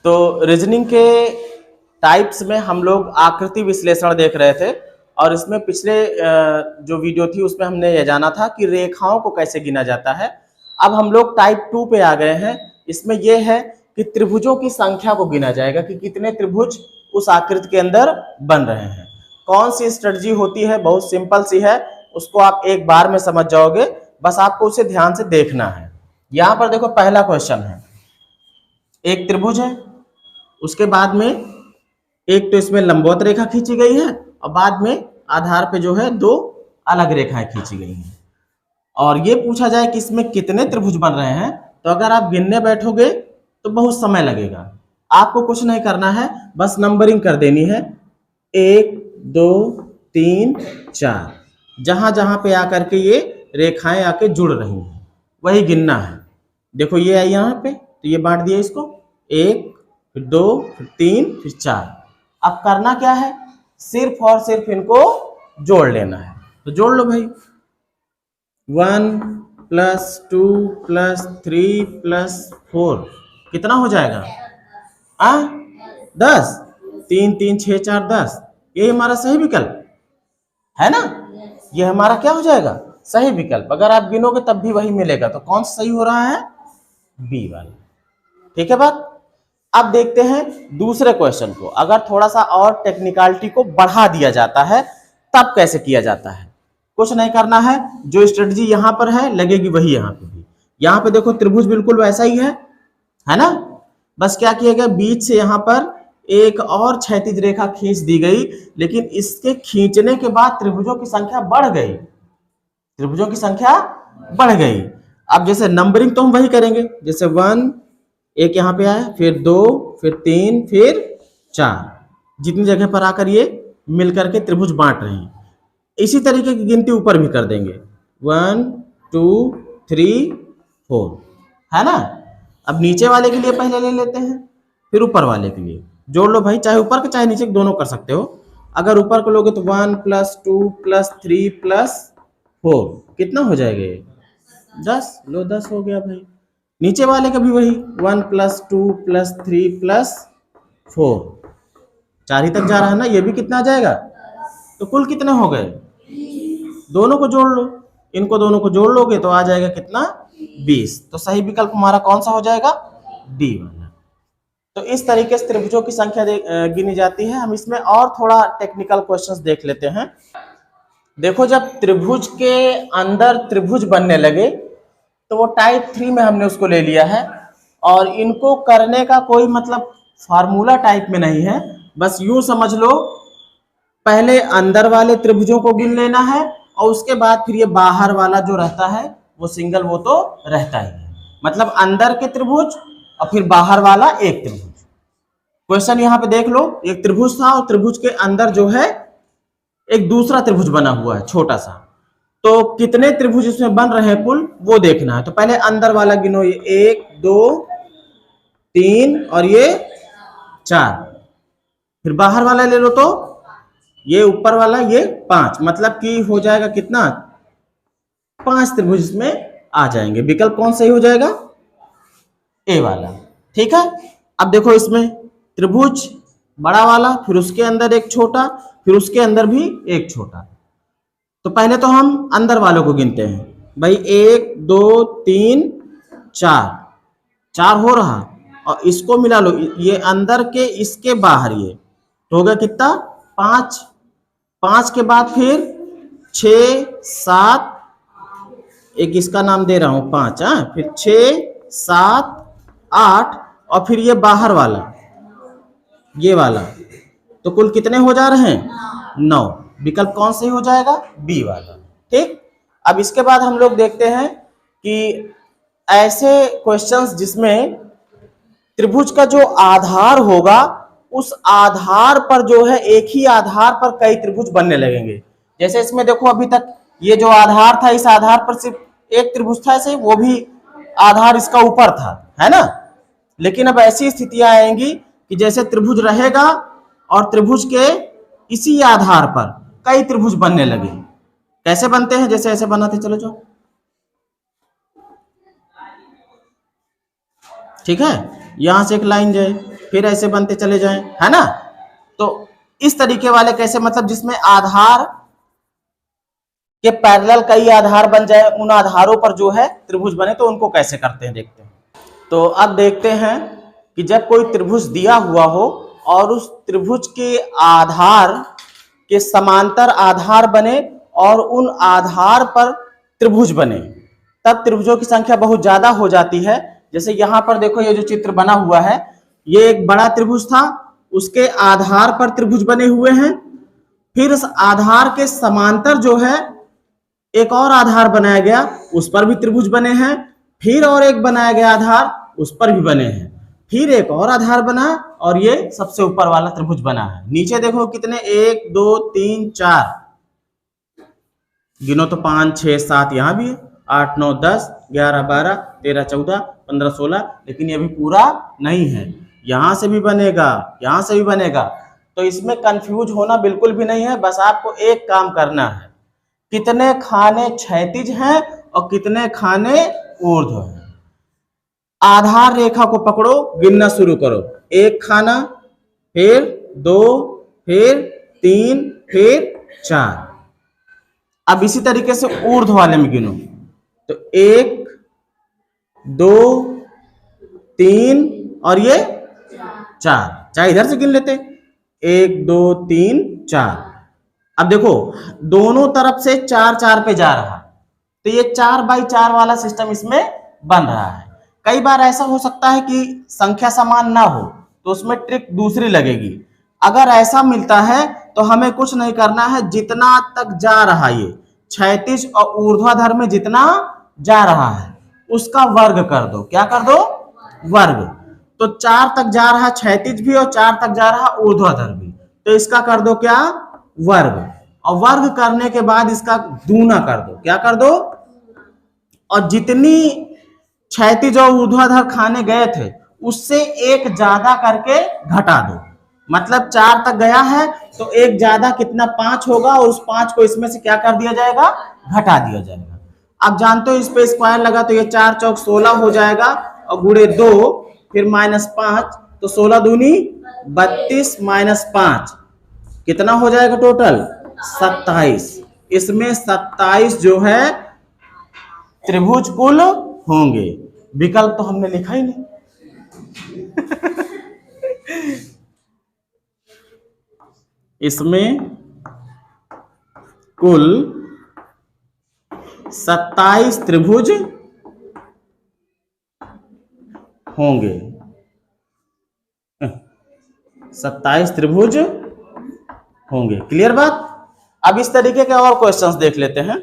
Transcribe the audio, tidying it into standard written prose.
तो रीजनिंग के टाइप्स में हम लोग आकृति विश्लेषण देख रहे थे और इसमें पिछले जो वीडियो थी उसमें हमने ये जाना था कि रेखाओं को कैसे गिना जाता है। अब हम लोग टाइप 2 पे आ गए हैं। इसमें यह है कि त्रिभुजों की संख्या को गिना जाएगा कि कितने त्रिभुज उस आकृति के अंदर बन रहे हैं। कौन सी स्ट्रेटजी होती है, बहुत सिंपल सी है, उसको आप एक बार में समझ जाओगे, बस आपको उसे ध्यान से देखना है। यहां पर देखो पहला क्वेश्चन है, एक त्रिभुज है, उसके बाद में एक तो इसमें लंबवत रेखा खींची गई है और बाद में आधार पे जो है दो अलग रेखाएं खींची गई हैं और ये पूछा जाए कि इसमें कितने त्रिभुज बन रहे हैं, तो अगर आप गिनने बैठोगे तो बहुत समय लगेगा। आपको कुछ नहीं करना है, बस नंबरिंग कर देनी है 1 2 3 4, जहां जहां पे आकर के ये रेखाएं आके जुड़ रही हैं वही गिनना है। देखो ये है यहाँ पे, तो ये बांट दिया इसको, 1 फिर 2 फिर 3 फिर 4। अब करना क्या है, सिर्फ और सिर्फ इनको जोड़ लेना है। तो जोड़ लो भाई, 1 + 2 + 3 + 4 कितना हो जाएगा? 10। 3 3 6 4 10, ये हमारा सही विकल्प है ना। ये हमारा क्या हो जाएगा? सही विकल्प। अगर आप गिनोगे तब भी वही मिलेगा। तो कौन सा सही हो रहा है? बी वाला। ठीक है बात। अब देखते हैं दूसरे क्वेश्चन को। अगर थोड़ा सा और टेक्निकलिटी को बढ़ा दिया जाता है तब कैसे किया जाता है। कुछ नहीं करना है, जो स्ट्रेटजी यहां पर है लगेगी वही यहां पे भी। यहां पे देखो त्रिभुज बिल्कुल वैसा ही है ना। बस क्या किया गया, बीच से यहां पर एक और क्षैतिज रेखा खींच दी गई, लेकिन इसके खींचने के बाद त्रिभुजों की संख्या बढ़ गई, त्रिभुजों की संख्या बढ़ गई। अब जैसे नंबरिंग तो हम वही करेंगे, जैसे 1 एक यहाँ पे आया, फिर 2 फिर 3 फिर 4, जितनी जगह पर आकर ये मिलकर के त्रिभुज बांट रहे हैं। इसी तरीके की गिनती ऊपर भी कर देंगे, 1 2 3 4, है ना। अब नीचे वाले के लिए पहले ले लेते हैं, फिर ऊपर वाले के लिए जोड़ लो भाई, चाहे ऊपर के चाहे नीचे के दोनों कर सकते हो। अगर ऊपर को लोगे तो 1 + 2 + 3 + 4 कितना हो जाएगा ये? 10। लो 10 हो गया भाई। नीचे वाले का भी वही 1 + 2 + 3 + 4, 4 ही तक जा रहा है ना, ये भी कितना आ जाएगा? तो कुल कितने हो गए? दोनों को जोड़ लो, इनको दोनों को जोड़ लोगे तो आ जाएगा कितना? 20। तो सही विकल्प हमारा कौन सा हो जाएगा? डी वाला। तो इस तरीके से त्रिभुजों की संख्या गिनी जाती है। हम इसमें और थोड़ा टेक्निकल क्वेश्चंस देख लेते हैं। देखो जब त्रिभुज के अंदर त्रिभुज बनने लगे तो वो टाइप 3 में हमने उसको ले लिया है और इनको करने का कोई मतलब फार्मूला टाइप में नहीं है। बस यूं समझ लो, पहले अंदर वाले त्रिभुजों को गिन लेना है और उसके बाद फिर ये बाहर वाला जो रहता है वो सिंगल, वो तो रहता ही है। मतलब अंदर के त्रिभुज और फिर बाहर वाला एक त्रिभुज। क्वेश्चन यहाँ पे देख लो, एक त्रिभुज था और त्रिभुज के अंदर जो है एक दूसरा त्रिभुज बना हुआ है छोटा सा। तो कितने त्रिभुज इसमें बन रहे हैं कुल, वो देखना है। तो पहले अंदर वाला गिनो, ये 1 2 3 और ये 4। फिर बाहर वाला ले लो, तो ये ऊपर वाला ये 5, मतलब कि हो जाएगा कितना? 5 त्रिभुज इसमें आ जाएंगे। विकल्प कौन सही हो जाएगा? ए वाला। ठीक है। अब देखो इसमें त्रिभुज बड़ा वाला, फिर उसके अंदर एक छोटा, फिर उसके अंदर भी एक छोटा। तो पहले तो हम अंदर वालों को गिनते हैं भाई, 1 2 3 4, 4 हो रहा और इसको मिला लो, ये अंदर के इसके बाहर, ये तो हो गया कितना? 5। 5 के बाद फिर 6 7, एक इसका नाम दे रहा हूं 5, फिर 6 7 8 और फिर ये बाहर वाला, ये वाला। तो कुल कितने हो जा रहे हैं? 9। विकल्प कौन सही हो जाएगा? बी वाला। ठीक। अब इसके बाद हम लोग देखते हैं कि ऐसे क्वेश्चंस जिसमें त्रिभुज का जो आधार होगा उस आधार पर जो है, एक ही आधार पर कई त्रिभुज बनने लगेंगे। जैसे इसमें देखो अभी तक ये जो आधार था, इस आधार पर सिर्फ एक त्रिभुज था, ऐसे वो भी आधार इसका ऊपर था, है ना। लेकिन अब ऐसी स्थितियां आएंगी कि जैसे त्रिभुज रहेगा और त्रिभुज के इसी आधार पर कई त्रिभुज बनने लगे। कैसे बनते हैं? जैसे ऐसे बनाते, चलो जाओ। ठीक है, यहां से एक लाइन जाए, फिर ऐसे बनते चले जाएं, है ना। तो इस तरीके वाले कैसे, मतलब जिसमें आधार के पैरेलल कई आधार बन जाए, उन आधारों पर जो है त्रिभुज बने, तो उनको कैसे करते हैं देखते हैं। तो अब देखते हैं कि जब कोई त्रिभुज दिया हुआ हो और उस त्रिभुज के आधार के समांतर आधार बने और उन आधार पर त्रिभुज बने, तब त्रिभुजों की संख्या बहुत ज्यादा हो जाती है। जैसे यहां पर देखो, ये जो चित्र बना हुआ है, ये एक बड़ा त्रिभुज था, उसके आधार पर त्रिभुज बने हुए हैं, फिर उस आधार के समांतर जो है एक और आधार बनाया गया, उस पर भी त्रिभुज बने हैं, फिर और एक बनाया गया आधार, उस पर भी बने हैं, फिर एक और आधार बना और ये सबसे ऊपर वाला त्रिभुज बना है। नीचे देखो कितने, 1 2 3 4, गिनो तो 5 6 7, यहां भी है 8 9 10 11 12 13 14 15 16, लेकिन ये भी पूरा नहीं है, यहां से भी बनेगा, यहां से भी बनेगा। तो इसमें कंफ्यूज होना बिल्कुल भी नहीं है, बस आपको एक काम करना है, कितने खाने क्षैतिज हैं और कितने खाने ऊर्ध्व हैं। आधार रेखा को पकड़ो, गिनना शुरू करो, 1 खाना, फिर 2, फिर 3, फिर 4। अब इसी तरीके से ऊर्ध्व वाले में गिनो, तो 1 2 3 और ये 4, चाहे इधर से गिन लेते, 1 2 3 4। अब देखो दोनों तरफ से 4 4 पे जा रहा, तो ये 4x4 वाला सिस्टम इसमें बन रहा है। कई बार ऐसा हो सकता है कि संख्या समान ना हो, तो उसमें ट्रिक दूसरी लगेगी। अगर ऐसा मिलता है तो हमें कुछ नहीं करना है, जितना तक जा रहा ये क्षैतिज और ऊर्ध्वाधर में जितना जा रहा है उसका वर्ग कर दो। क्या कर दो? वर्ग। तो 4 तक जा रहा क्षैतिज भी और 4 तक जा रहा ऊर्ध्वाधर भी, तो इसका कर दो क्या? वर्ग। और वर्ग करने के बाद इसका दूना कर दो। क्या कर दो? और जितनी क्षैतिज और ऊर्ध्वाधर खाने गए थे उससे एक ज्यादा करके घटा दो। मतलब 4 तक गया है तो एक ज्यादा कितना? 5 होगा, और उस 5 को इसमें से क्या कर दिया जाएगा? घटा दिया जाएगा। अब जानते हो इस पे स्क्वायर लगा तो ये 4 चौक 16 हो जाएगा, और गुणे 2 फिर -5, तो 16 दूनी 32 -5 कितना हो जाएगा टोटल? 27। इसमें 27 जो है त्रिभुज कुल होंगे। विकल्प तो हमने लिखा ही नहीं। इसमें कुल 27 त्रिभुज होंगे। 27 त्रिभुज होंगे। क्लियर बात? अब इस तरीके के और क्वेश्चंस देख लेते हैं।